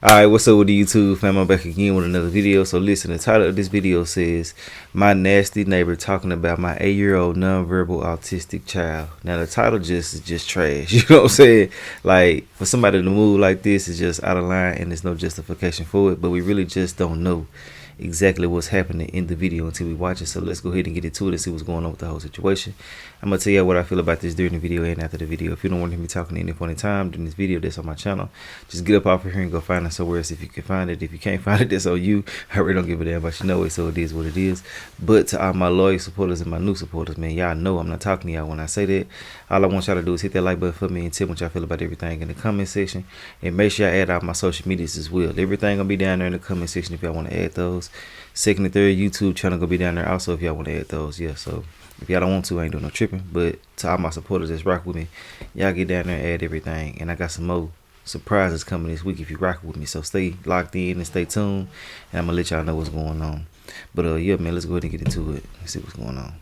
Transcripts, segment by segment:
Alright, what's up with the YouTube fam? I'm back again with another video. So listen, the title of this video says, My Nasty Neighbor Talking About My 8-year-old Nonverbal Autistic Child. Now the title is just trash, you know what I'm saying? Like, for somebody to move like this is just out of line and there's no justification for it. But we really just don't know exactly what's happening in the video until we watch it. So let's go ahead and get into it and see what's going on with the whole situation. I'm gonna tell you what I feel about this during the video and after the video. If you don't want to hear me talking at any point in time during this video that's on my channel, just get up off of here and go find it somewhere else if you can find it. If you can't find it, that's on you. I really don't give a damn about you know it, so it is what it is. But to all my loyal supporters and my new supporters, man, y'all know I'm not talking to y'all when I say that. All I want y'all to do is hit that like button for me and tell me what y'all feel about everything in the comment section, and make sure y'all add out my social medias as well. Everything gonna be down there in the comment section if y'all want to add those. Second and third YouTube channel gonna be down there also if y'all want to add those. Yeah, so if y'all don't want to, I ain't doing no tripping. But to all my supporters that's rock with me, y'all get down there and add everything. And I got some more surprises coming this week if you rock with me. So stay locked in and stay tuned, and I'm gonna let y'all know what's going on. But yeah, man, let's go ahead and get into it and see what's going on.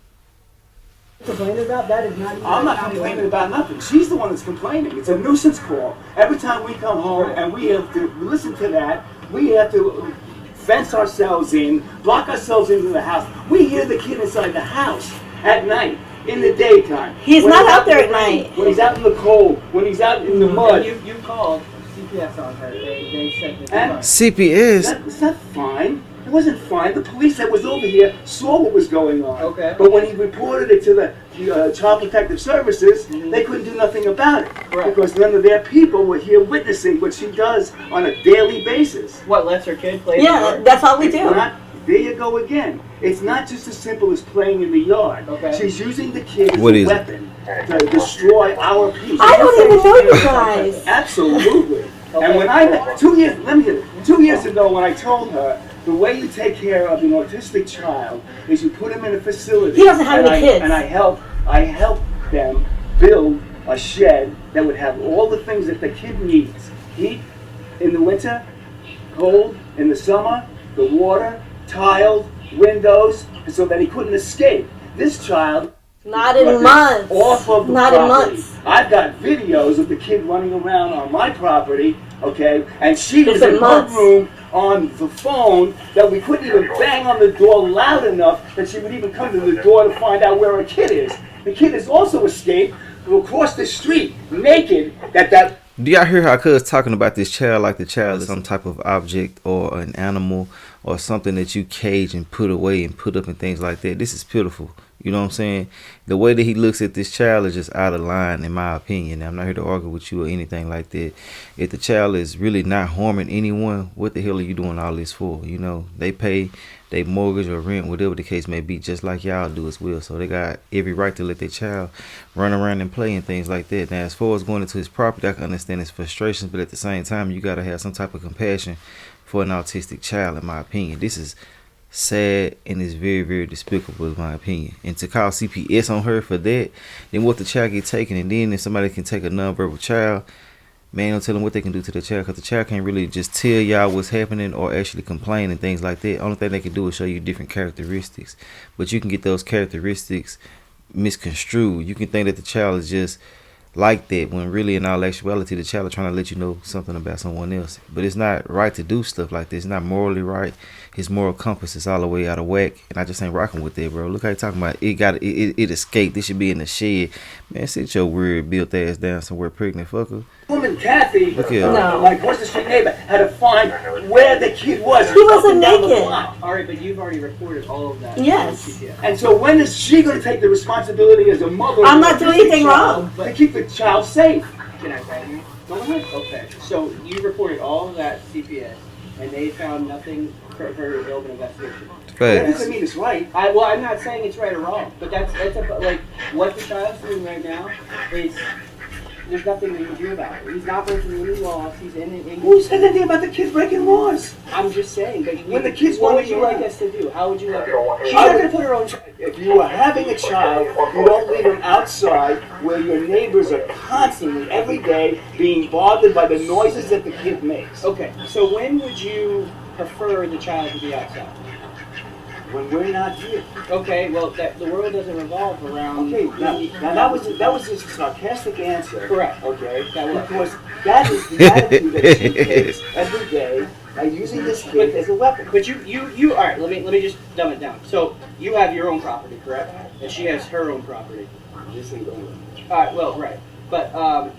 Complaining about that is not. I'm not complaining about nothing. She's the one that's complaining. It's a nuisance call. Every time we come home and we have to listen to that, we have to fence ourselves in, block ourselves into the house. We hear the kid inside the house at night, in the daytime. He's not out there at night. When he's out in the cold, when he's out in the mud. You called CPS on her. They said that. And CPS? That's not fine. It wasn't fine. The police that was over here saw what was going on. Okay. But when he reported it to the Child Protective Services, they couldn't do nothing about it. Correct. Because none of their people were here witnessing what she does on a daily basis. What, lets her kid play? Yeah, that's all we It's do. not, there you go again. It's not just as simple as playing in the yard. Okay. She's using the kid as What a is it? weapon to destroy our peace. I don't even know you guys. Absolutely. And when I 2 years, let me hear it. 2 years ago, when I told her the way you take care of an autistic child is you put him in a facility. He doesn't have any kids. And I help them build a shed that would have all the things that the kid needs: heat in the winter, cold in the summer, the water, tiled windows, so that he couldn't escape. This child. Not in months. Off of the Not property. in months. I've got videos of the kid running around on my property, okay, and she was It's in in her months. room on the phone that we couldn't even bang on the door loud enough that she would even come to the door to find out where her kid is. The kid has also escaped across the street, naked, that Do y'all hear how cuz talking about this child like the child is some type of object or an animal or something that you cage and put away and put up and things like that? This is pitiful. You know what I'm saying? The way that he looks at this child is just out of line, in my opinion. Now, I'm not here to argue with you or anything like that. If the child is really not harming anyone, what the hell are you doing all this for? You know, they pay their mortgage or rent, whatever the case may be, just like y'all do as well. So they got every right to let their child run around and play and things like that. Now, as far as going into his property, I can understand his frustrations, but at the same time, you got to have some type of compassion for an autistic child, in my opinion. This is sad and it's very, very despicable, in my opinion. And to call CPS on her for that, then what the child get taken, and then if somebody can take a nonverbal child, man, don't tell them what they can do to the child, because the child can't really just tell y'all what's happening or actually complain and things like that. Only thing they can do is show you different characteristics, but you can get those characteristics misconstrued. You can think that the child is just like that when really in all actuality the child is trying to let you know something about someone else. But it's not right to do stuff like this. It's not morally right. His moral compass is all the way out of whack, and I just ain't rocking with that, bro. Look how you talking about it escaped. This should be in the shed. Man, sit your weird built ass down somewhere, pregnant fucker. woman Kathy, Look here. No. my across the street neighbor, had to find where the kid was. He wasn't Up and down the naked. block. All right, but you've already reported all of that. Yes. to CPS. And so when is she going to take the responsibility as a mother? I'm of not an doing autistic anything child wrong. to keep the child safe. Can I tell you? Go ahead. Okay, so you reported all of that to CPS, and they found nothing for her to build an investigation. That Facts. doesn't mean it's right. I'm not saying it's right or wrong, but that's like what the child's doing right now is there's nothing we can do about it. He's not breaking any laws. He's in. Who said anything about the kids breaking laws? I'm just saying. But When the kids what wanna would you go like out. us to do? How would you like? She's I not would- gonna put her own. If you are having a child, you don't leave him outside where your neighbors are constantly, every day, being bothered by the noises that the kid makes. Okay, so when would you prefer the child to be outside? when we're not here. Okay, well, the world doesn't revolve around. Okay, now that was just a sarcastic answer. Correct. Okay, That was. because that is the attitude that she takes every day by using this kid as a weapon. But you all right? Let me just dumb it down. So you have your own property, correct? And she has her own property. This ain't going. All right. Well, right. But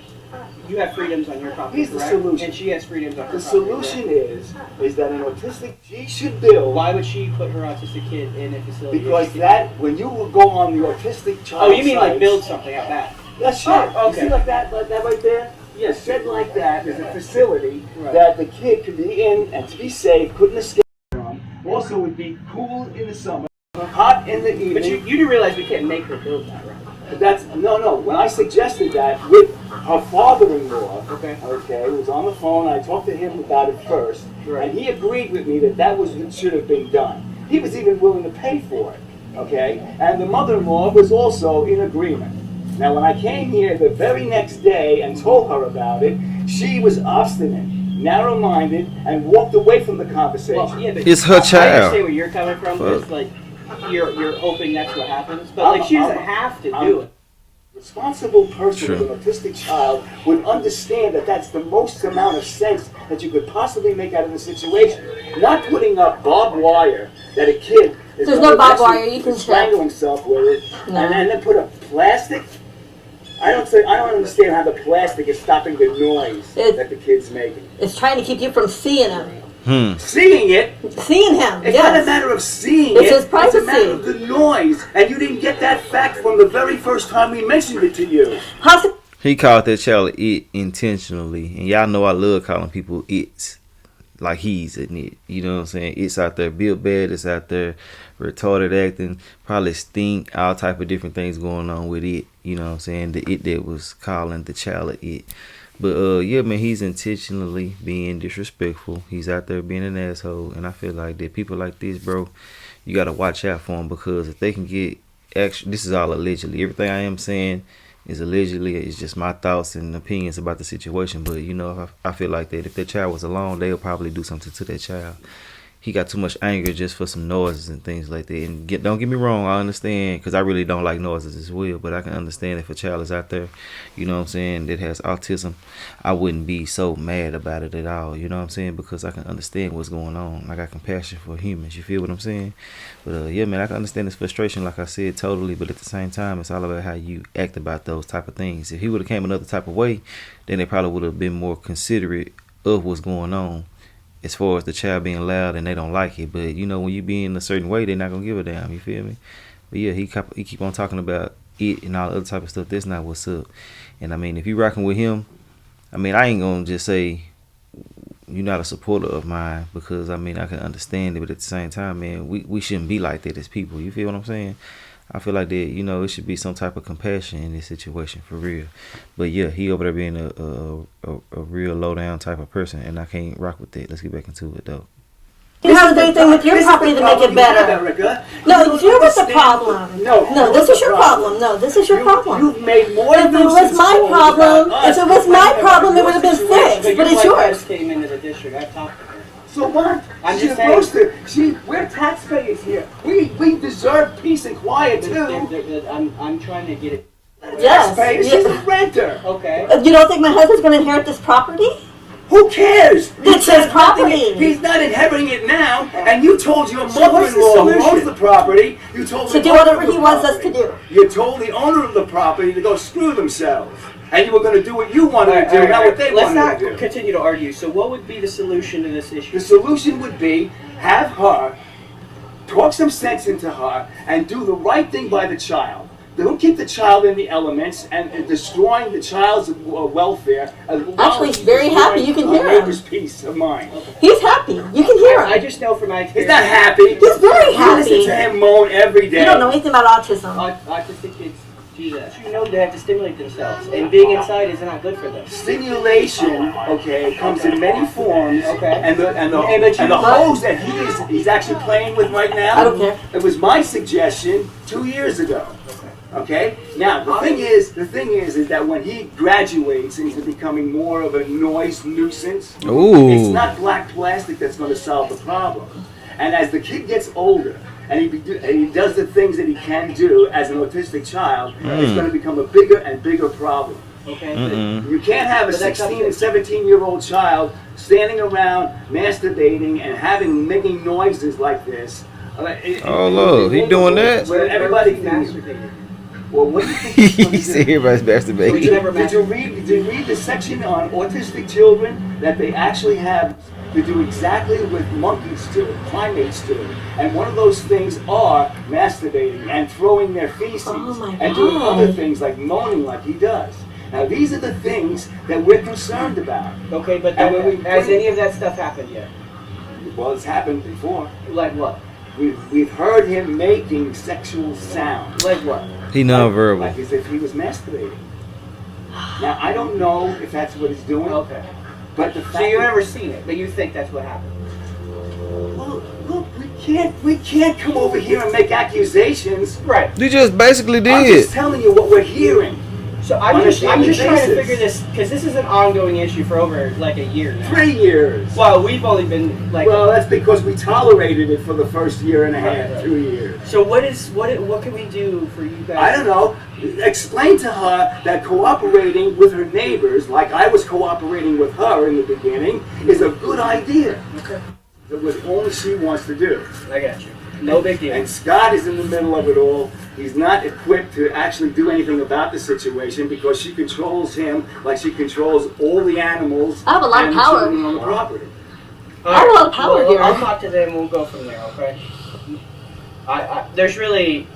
you have freedoms on your property, Here's the correct? solution. And she has freedoms on her The property. solution correct? is that an autistic, she should build. Why would she put her autistic kid in a facility? Because that, when you will go on the autistic child Oh, you mean like sites- build something out back? That's right. Oh, You see okay. like that right there? Yeah, shed like that is a facility Right. that the kid could be in and to be safe, couldn't escape from. Also would be cool in the summer, hot in the evening. But you do realize we can't make her build that, right? That's no. When I suggested that with her father-in-law, Okay. who was on the phone, I talked to him about it first, Right. and he agreed with me that was what should have been done. He was even willing to pay for it, and the mother-in-law was also in agreement. Now, when I came here the very next day and told her about it, she was obstinate, narrow-minded, and walked away from the conversation. Well, yeah, but It's her I child. understand where you're coming from. It's like you're hoping that's what happens, but like she doesn't have to do it. Responsible person True. with an autistic child would understand that that's the most amount of sense that you could possibly make out of the situation. Not putting up barbed wire that a kid is There's gonna no barbed actually wire, you can strangle check. himself with it, No. and then put a plastic. I don't understand how the plastic is stopping the noise that the kid's making. It's trying to keep you from seeing him. Seeing it, Seeing him, it's not a yes. matter of seeing It's it. his privacy. It's a matter of the noise, and you didn't get that fact from the very first time we mentioned it to you. He called that child it intentionally. And y'all know I love calling people it's. Like he's an it. You know what I'm saying? It's out there built bad. It's out there retarded acting. Probably stink. All type of different things going on with it. You know what I'm saying? The it that was calling the child a it. But yeah, man, he's intentionally being disrespectful. He's out there being an asshole. And I feel like that people like this, bro, you got to watch out for them. Because if they can get actually, this is all allegedly. Everything I am saying is allegedly. It's just my thoughts and opinions about the situation. But you know, I feel like that if that child was alone, they'll probably do something to that child. He got too much anger just for some noises and things like that. And don't get me wrong, I understand, because I really don't like noises as well. But I can understand if a child is out there, you know what I'm saying, that has autism, I wouldn't be so mad about it at all. You know what I'm saying? Because I can understand what's going on. I got compassion for humans. You feel what I'm saying? But yeah, man, I can understand his frustration, like I said, totally. But at the same time, it's all about how you act about those type of things. If he would have came another type of way, then they probably would have been more considerate of what's going on, as far as the child being loud and they don't like it. But you know, when you be in a certain way, they're not gonna give a damn. You feel me? But yeah, he keep on talking about it and all the other type of stuff. That's not what's up. And I mean, if you rocking with him, I mean, I ain't gonna just say you're not a supporter of mine, because I mean, I can understand it. But at the same time, man, we shouldn't be like that as people. You feel what I'm saying? I feel like that, you know, it should be some type of compassion in this situation, for real. But yeah, he over there being a real low down type of person, and I can't rock with that. Let's get back into it though. You have to do anything with your property to make it better. No, you're with the problem. No, this is your problem. No, this is your problem. You've made more If it was my problem, if it was my problem, it would have been fixed. But it's My wife yours. came into the district. I've talked to her. So what? I'm She's just saying. supposed to. We're taxpayers here. We deserve peace and quiet too. I'm trying to get it. Yes. Taxpayers. She's a renter. Okay. You don't think my husband's going to inherit this property? Who cares? It's his property. He's not inheriting it now, and you told your So what's the mother-in-law who solution? owns the property, you told To the do owner whatever of the he wants us property. to do. You told the owner of the property to go screw themselves, and you were going to do what you wanted to do, not what they Let's wanted not to do. continue to argue. So what would be the solution to this issue? The solution would be have her talk some sense into her and do the right thing by the child. Don't keep the child in the elements and destroying the child's welfare. Actually, he's very happy. You can hear him. Neighbor's peace of mind. He's happy. You can hear I him. just know from my He's experience. not happy. He's very You listen to happy. him moan every day. You don't know anything about autism. Autistic kids do that. You know they have to stimulate themselves, and being inside is not good for them. Stimulation, okay, comes in many forms. Okay. And the hose that he's actually playing with right now. I don't care. It was my suggestion 2 years ago. Okay. Now the thing is that when he graduates into becoming more of a noise nuisance, Ooh. it's not black plastic that's going to solve the problem. And as the kid gets older and he does the things that he can do as an autistic child, it's going to become a bigger and bigger problem. Okay. You can't have a 16 and 17-year-old child standing around masturbating and making noises like this. Oh look, he doing that? Where everybody masturbated. Well, what do you think? He said everybody's masturbating. Did you read the section on autistic children that they actually have to do exactly what monkeys do, primates do, and one of those things are masturbating and throwing their feces and doing other things like moaning like he does. Now these are the things that we're concerned about. Okay, but has any of that stuff happened yet? Well, it's happened before. Like what? We've heard him making sexual sounds. Like what? He nonverbal. Like as if he was masturbating. Now I don't know if that's what he's doing. Okay. But the fact So you've never seen it, but you think that's what happened? Well, look, we can't come over here and make accusations. Right. You just basically I'm just did. telling you what we're hearing. So I'm just trying to basis. figure this, because this is an ongoing issue for over like a year now. 3 years. Well, we've only been like. Well, that's because we tolerated it for the first year and a half, Right. 2 years. So what can we do for you guys? I don't know. Explain to her that cooperating with her neighbors, like I was cooperating with her in the beginning, is a good idea. Okay. It was only she wants to do. I got you. No big deal. And Scott is in the middle of it all. He's not equipped to actually do anything about the situation because she controls him like she controls all the animals. I have a lot of and the power. children on the property. I have a lot of power here. I'll talk to them. We'll go from there. Okay. There's really.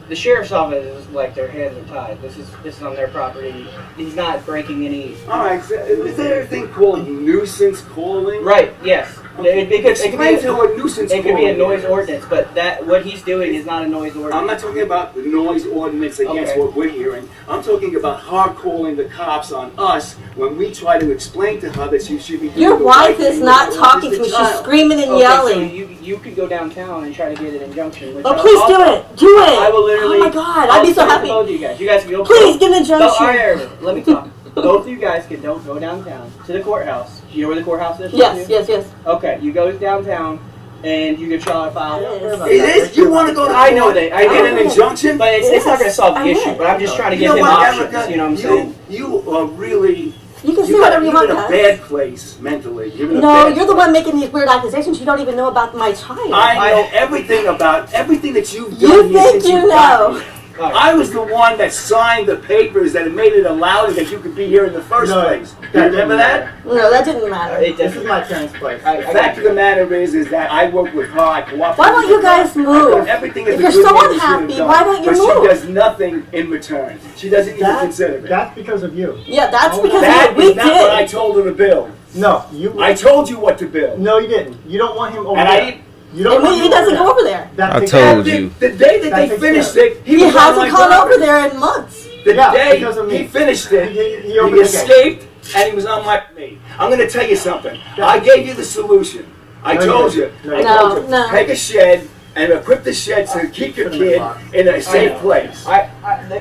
The sheriff's office is like their hands are tied. This is on their property. He's not breaking any. All right. So is there a thing called nuisance calling? Right. Yes. Explain to her nuisance It calling. could be a noise ordinance, but what he's doing is not a noise ordinance. I'm not talking about the noise ordinance against what we're hearing. I'm talking about her calling the cops on us when we try to explain to her that she should be doing Your the wife right is thing not with an talking to autistic me. She's child. screaming and Okay, yelling. so you could go downtown and try to get an injunction. Which Oh, please do it. Do it. I will literally. Oh my God, I'd be so I'll happy. both of you guys. You guys can go. Please get an injunction. Let me talk. Both of you guys can don't go downtown to the courthouse. You know where the courthouse is? Yes. Okay, you go downtown and you can try to file. It is. You want to go to I know court that. and get an injunction? But it's not going to solve the I issue. would. But I'm just trying to You give know him what, options. Erica? You know what I'm saying? You are really. You can say You're whatever you in want, a guys. bad place mentally. You're in a No, bad you're the place. one making these weird accusations. You don't even know about my child. I know everything about everything that you've done. You here think since you got know. here. I was the one that signed the papers that made it allowed that you could be here in the first place. Do you remember that? No, that didn't matter. This is my parents' place. The fact of the matter is that I work with her. I cooperate. Why don't you guys I've done move? everything If as a you're good so neighbor should have unhappy, done, why don't you but move? she does nothing in return. She doesn't even consider it. That's because of you. Yeah, that's because That we is not what I did. told her to build. No, you. I told you what to build. No, you didn't. You don't want him over And there. I You don't And want he him doesn't over go over there. That I takes- told The- you. The day that they That takes finished care it, He was on hasn't my gone property. over there in months. The Yeah, day because of me. he finished it, He opened the gate. escaped and he was on my me. I'm going to tell you something. I gave you the solution. I No, you told didn't. you. No, I you told didn't. you. No. Take a shed and equip the shed to keep your kid in a safe place.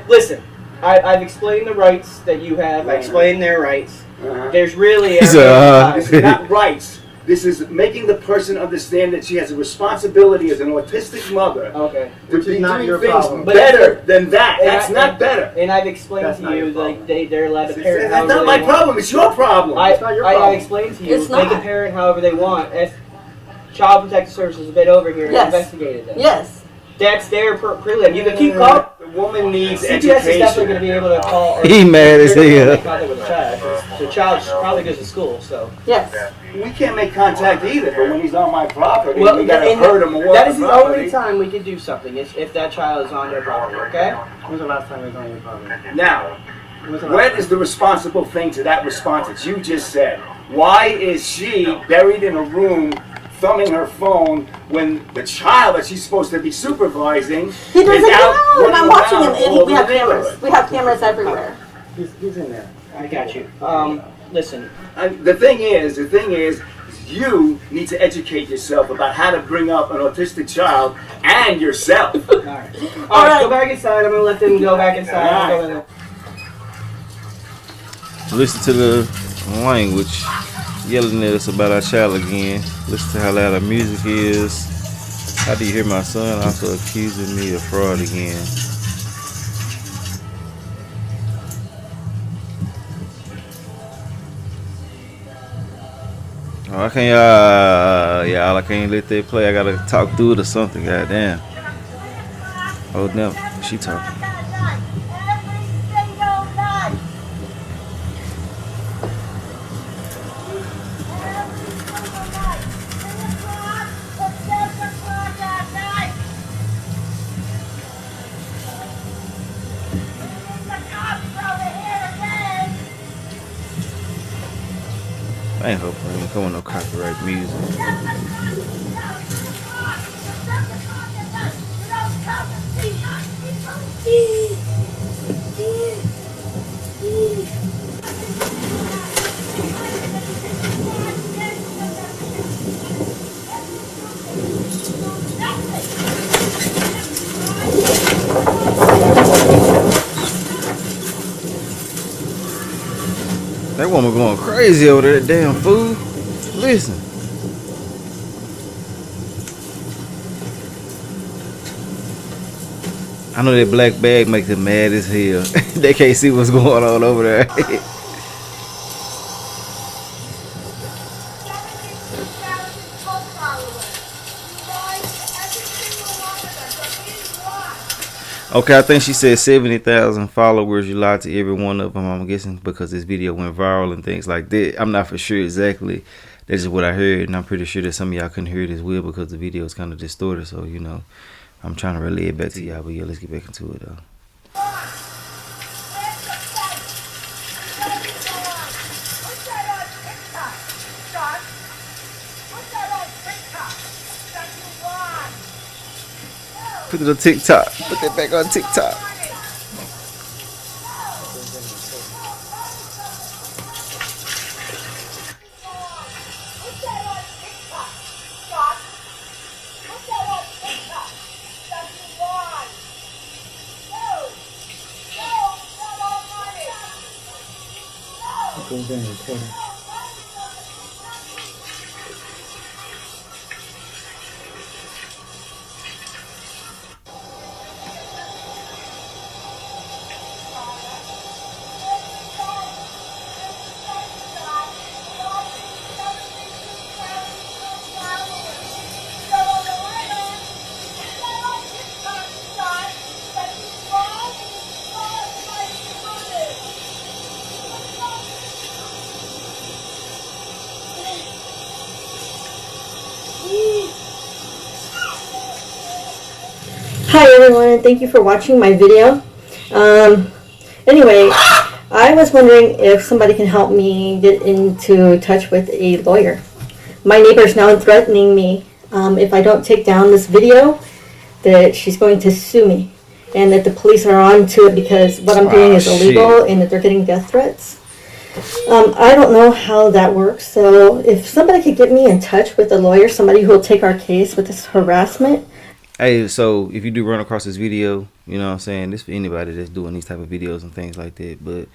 Listen, I've explained the rights that you have. I explained their rights. Uh-huh. There's really. He's This is not rights. This is making the person understand that she has a responsibility as an autistic mother Okay. to Which is be not doing your things problem. But better than that. And That's not better. And I've explained That's to not you your like problem. they're allowed to parent That's however not they my want. problem. It's your problem. It's not your I problem. explained to you It's they not. can parent however they want. As Child Protective Services has been over here and Yes. investigated them. Yes. That's their prelim. You can keep calling. The woman needs CPS is definitely going to education. be able to call. Or He mad as they're gonna hell. make contact with the child. 'Cause the child probably goes to school, so. Yes. We can't make contact either, but when he's on my property, Well, we gotta and hurt him more. that is the only time we can do something is if that child is on your property. Okay. When was the last time he was on your property? Now, When was the last what time? is the responsible thing to that response that you just said? Why is she buried in a room thumbing her phone when the child that she's supposed to be supervising He doesn't is get out out, and running I'm watching him. around all And we over have the cameras. neighborhood? We have cameras everywhere. He's in there. I got you. Listen. The thing is, you need to educate yourself about how to bring up an autistic child and yourself. All right. All right. Go back inside. I'm gonna let them go back inside. I'll go in there. Listen to the language. Yelling at us about our child again. Listen to how loud our music is. How do you hear my son also accusing me of fraud again? Oh, I can't, y'all, I can't let that play. I gotta talk through it or something, goddamn. Oh, no, she talking. I ain't hoping ain't coming no copyright music. That woman going crazy over there, that damn fool. Listen. I know that black bag makes them mad as hell. They can't see what's going on over there. Okay, I think she said 70,000 followers. You lied to every one of them. I'm guessing because this video went viral and things like that. I'm not for sure exactly. That's just what I heard, and I'm pretty sure that some of y'all couldn't hear it as well because the video is kind of distorted. So, you know, I'm trying to relay it back to y'all. But yeah, let's get back into it though. Put it on TikTok. Put that back on TikTok. Hi everyone, and thank you for watching my video. Anyway, I was wondering if somebody can help me get into touch with a lawyer. My neighbor is now threatening me if I don't take down this video that she's going to sue me and that the police are on to it because what I'm doing is illegal and that they're getting death threats. I don't know how that works, so if somebody could get me in touch with a lawyer, somebody who will take our case with this harassment. Hey, so if you do run across this video, you know what I'm saying, this for anybody that's doing these type of videos and things like that. But,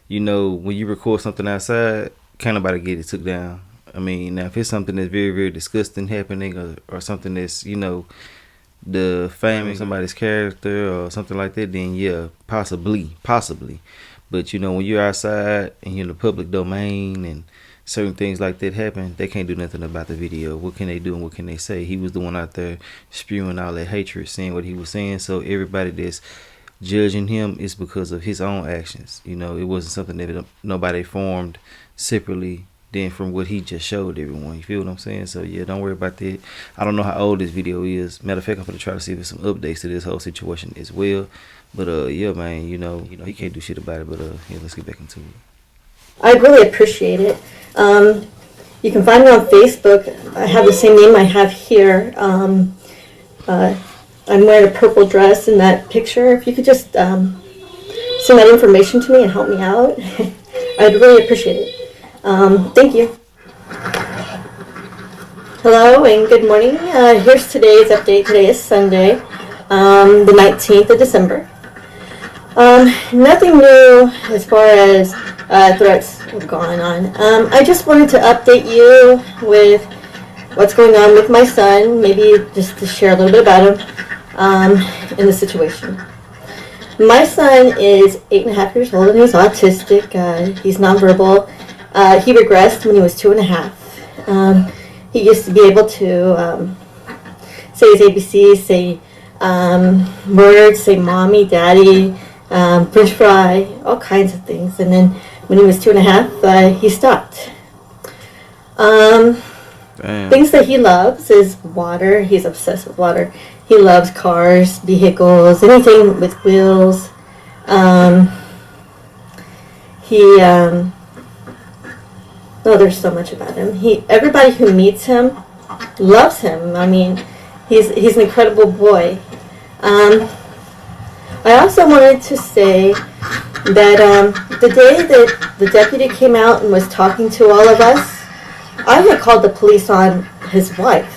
you know, when you record something outside, can't nobody get it took down. I mean, now if it's something that's very, very disgusting happening or something that's, you know, defaming somebody's character or something like that, then yeah, possibly. But, you know, when you're outside and you're in the public domain and certain things like that happen, they can't do nothing about the video. What can they do and what can they say? He was the one out there spewing all that hatred, saying what he was saying. So everybody that's judging him is because of his own actions. You know, it wasn't something that nobody formed separately than from what he just showed everyone. You feel what I'm saying? So yeah, don't worry about that. I don't know how old this video is. Matter of fact, I'm gonna try to see if there's some updates to this whole situation as well. But yeah, man, you know, he can't do shit about it. But yeah, let's get back into it. I'd really appreciate it. You can find me on Facebook. I have the same name I have here. I'm wearing a purple dress in that picture. If you could just send that information to me and help me out, I'd really appreciate it. Thank you. Hello and good morning. Here's today's update. Today is Sunday, the 19th of December. Nothing new as far as threats going on. I just wanted to update you with what's going on with my son, maybe just to share a little bit about him in the situation. My son is 8.5 years old and he's autistic. He's nonverbal. He regressed when he was 2.5. He used to be able to say his ABCs, say words, say mommy, daddy, French fry, all kinds of things. And then when he was 2.5, he stopped. Things that he loves is water. He's obsessed with water. He loves cars, vehicles, anything with wheels. There's so much about him. Everybody who meets him loves him. I mean, he's an incredible boy. I also wanted to say that the day that the deputy came out and was talking to all of us, I had called the police on his wife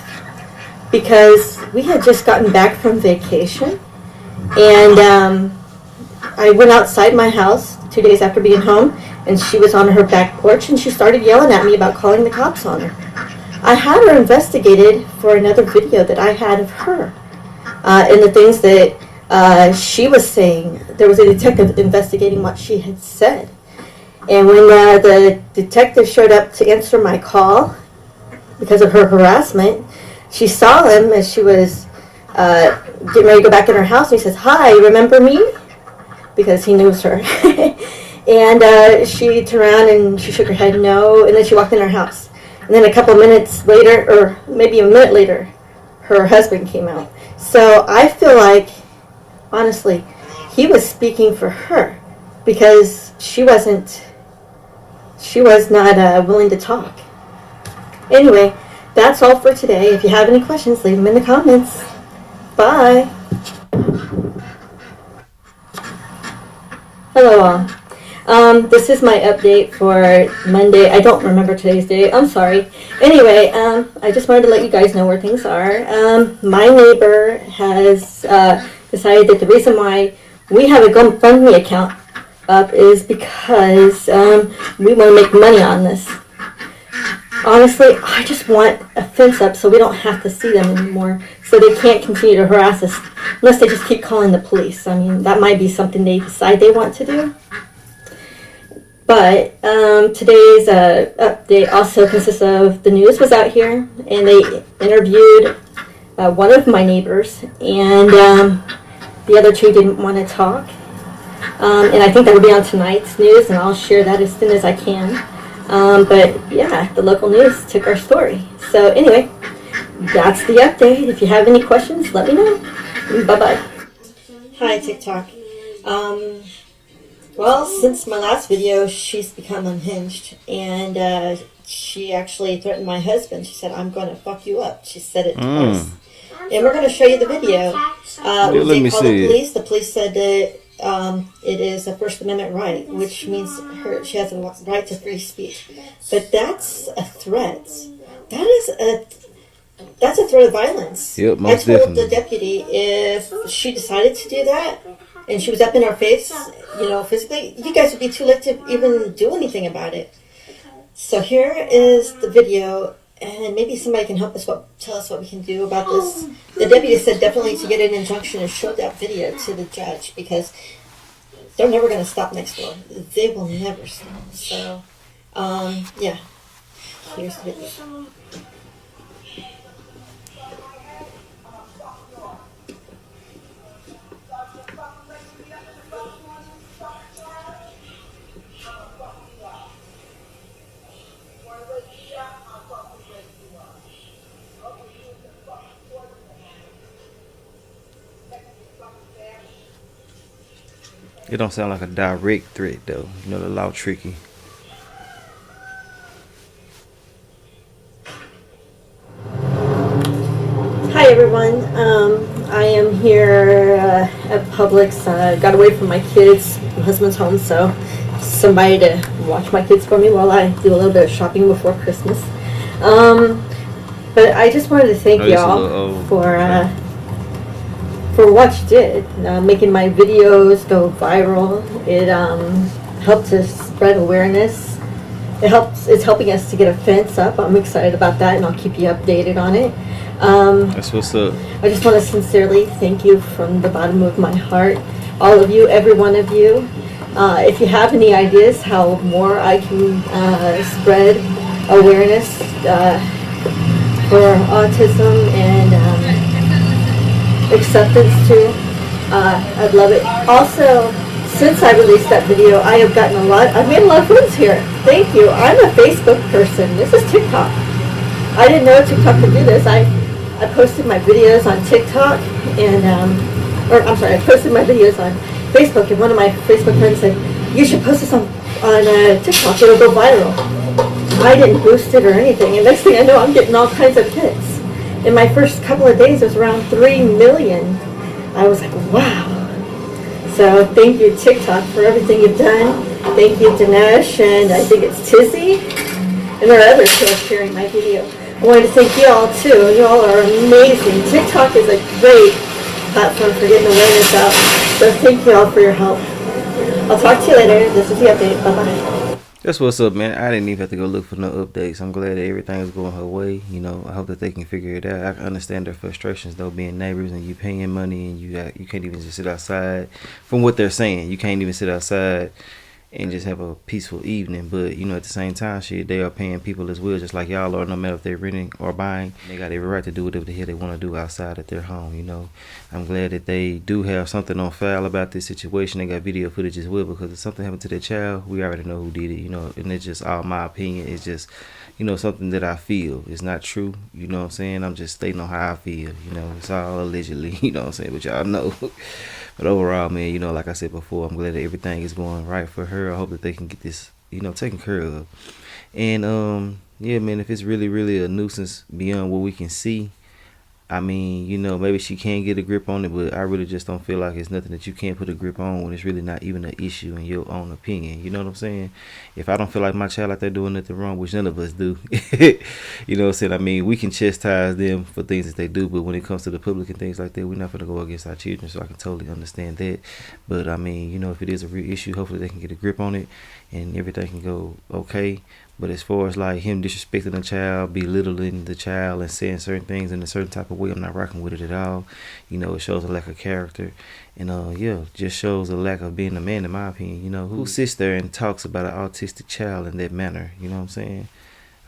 because we had just gotten back from vacation, and I went outside my house 2 days after being home, and she was on her back porch, and she started yelling at me about calling the cops on her. I had her investigated for another video that I had of her, and the things that she was saying. There was a detective investigating what she had said. And when the detective showed up to answer my call because of her harassment, she saw him as she was getting ready to go back in her house, and he says, "Hi, remember me?" Because he knows her. And she turned around and she shook her head no, and then she walked in her house. And then a couple minutes later, or maybe a minute later, her husband came out. So I feel like, honestly, he was speaking for her because she was not willing to talk. Anyway, that's all for today. If you have any questions, leave them in the comments. Bye. Hello all. This is my update for Monday. I don't remember today's date. I'm sorry. Anyway, I just wanted to let you guys know where things are. My neighbor has decided that the reason why we have a GoFundMe account up is because we want to make money on this. Honestly, I just want a fence up so we don't have to see them anymore, so they can't continue to harass us unless they just keep calling the police. I mean, that might be something they decide they want to do. But today's update also consists of the news was out here, and they interviewed one of my neighbors, and the other two didn't want to talk. And I think that will be on tonight's news, and I'll share that as soon as I can. But yeah, the local news took our story. So anyway, that's the update. If you have any questions, let me know. Bye-bye. Hi, TikTok. Well, since my last video, she's become unhinged, and she actually threatened my husband. She said, "I'm going to fuck you up." She said it twice. And we're going to show you the video. Let me see it. The police said that it is a First Amendment right, which means she has a right to free speech. But that's a threat. That's a threat of violence. Yep, I most told definitely. the deputy if she decided to do that, and she was up in our face, physically, you guys would be too late to even do anything about it. So here is the video, and maybe somebody can help us tell us what we can do about this. The deputy said definitely to get an injunction and show that video to the judge, because they're never going to stop next door. They will never stop. So, yeah, here's the video. It don't sound like a direct threat though. You know, the law tricky. Hi everyone. I am here at Publix. Got away from my kids. My husband's home, so somebody to watch my kids for me while I do a little bit of shopping before Christmas. But I just wanted to thank y'all for what you did. Making my videos go viral. It helped to spread awareness It's helping us to get a fence up. I'm excited about that, and I'll keep you updated on it. That's what's up. I just want to sincerely thank you from the bottom of my heart, all of you, every one of you. If you have any ideas how more I can spread awareness for autism and acceptance too, I'd love it. Also, since I released that video, I've made a lot of friends here. Thank you. I'm a Facebook person. This is TikTok. I didn't know TikTok could do this. I posted my videos on TikTok and, I posted my videos on Facebook, and one of my Facebook friends said, you should post this on TikTok, it'll go viral. I didn't boost it or anything, and next thing I know, I'm getting all kinds of hits. In my first couple of days, it was around 3 million. I was like, wow. So thank you, TikTok, for everything you've done. Thank you, Dinesh, and I think it's Tizzy, and there are others who are sharing my video. I wanted to thank you all too. You all are amazing. TikTok is a great platform for getting awareness out. So thank you all for your help. I'll talk to you later. This is the update. Bye-bye. That's what's up, man. I didn't even have to go look for no updates. I'm glad that everything is going her way. You know, I hope that they can figure it out. I can understand their frustrations, though, being neighbors and you paying money and you can't even just sit outside. From what they're saying, you can't even sit outside and just have a peaceful evening. But, you know, at the same time, shit, they are paying people as well, just like y'all are, no matter if they're renting or buying. They got every right to do whatever the hell they want to do outside at their home, you know. I'm glad that they do have something on file about this situation. They got video footage as well, because if something happened to their child, we already know who did it, you know. And it's just all my opinion. It's just, you know, something that I feel. It's not true, you know what I'm saying? I'm just stating on how I feel, you know. It's all allegedly, you know what I'm saying, but y'all know. But overall, man, you know, like I said before, I'm glad that everything is going right for her. I hope that they can get this, you know, taken care of. And, yeah, man, if it's really, really a nuisance beyond what we can see, I mean, you know, maybe she can get a grip on it, but I really just don't feel like it's nothing that you can't put a grip on when it's really not even an issue in your own opinion. You know what I'm saying? If I don't feel like my child out there doing nothing wrong, which none of us do, you know what I'm saying? I mean, we can chastise them for things that they do, but when it comes to the public and things like that, we're not going to go against our children, so I can totally understand that. But, I mean, you know, if it is a real issue, hopefully they can get a grip on it and everything can go okay. But as far as like him disrespecting the child, belittling the child, and saying certain things in a certain type of way, I'm not rocking with it at all. You know, it shows a lack of character, and yeah, just shows a lack of being a man, in my opinion. You know, who sits there and talks about an autistic child in that manner? You know what I'm saying?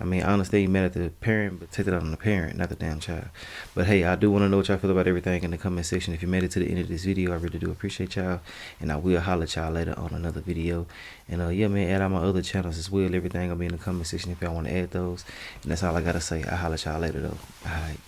I mean, I understand you mad at the parent, but take it out on the parent, not the damn child. But hey, I do want to know what y'all feel about everything in the comment section. If you made it to the end of this video, I really do appreciate y'all. And I will holler at y'all later on another video. And yeah, man, add on my other channels as well. Everything will be in the comment section if y'all want to add those. And that's all I got to say. I'll holler at y'all later, though. All right.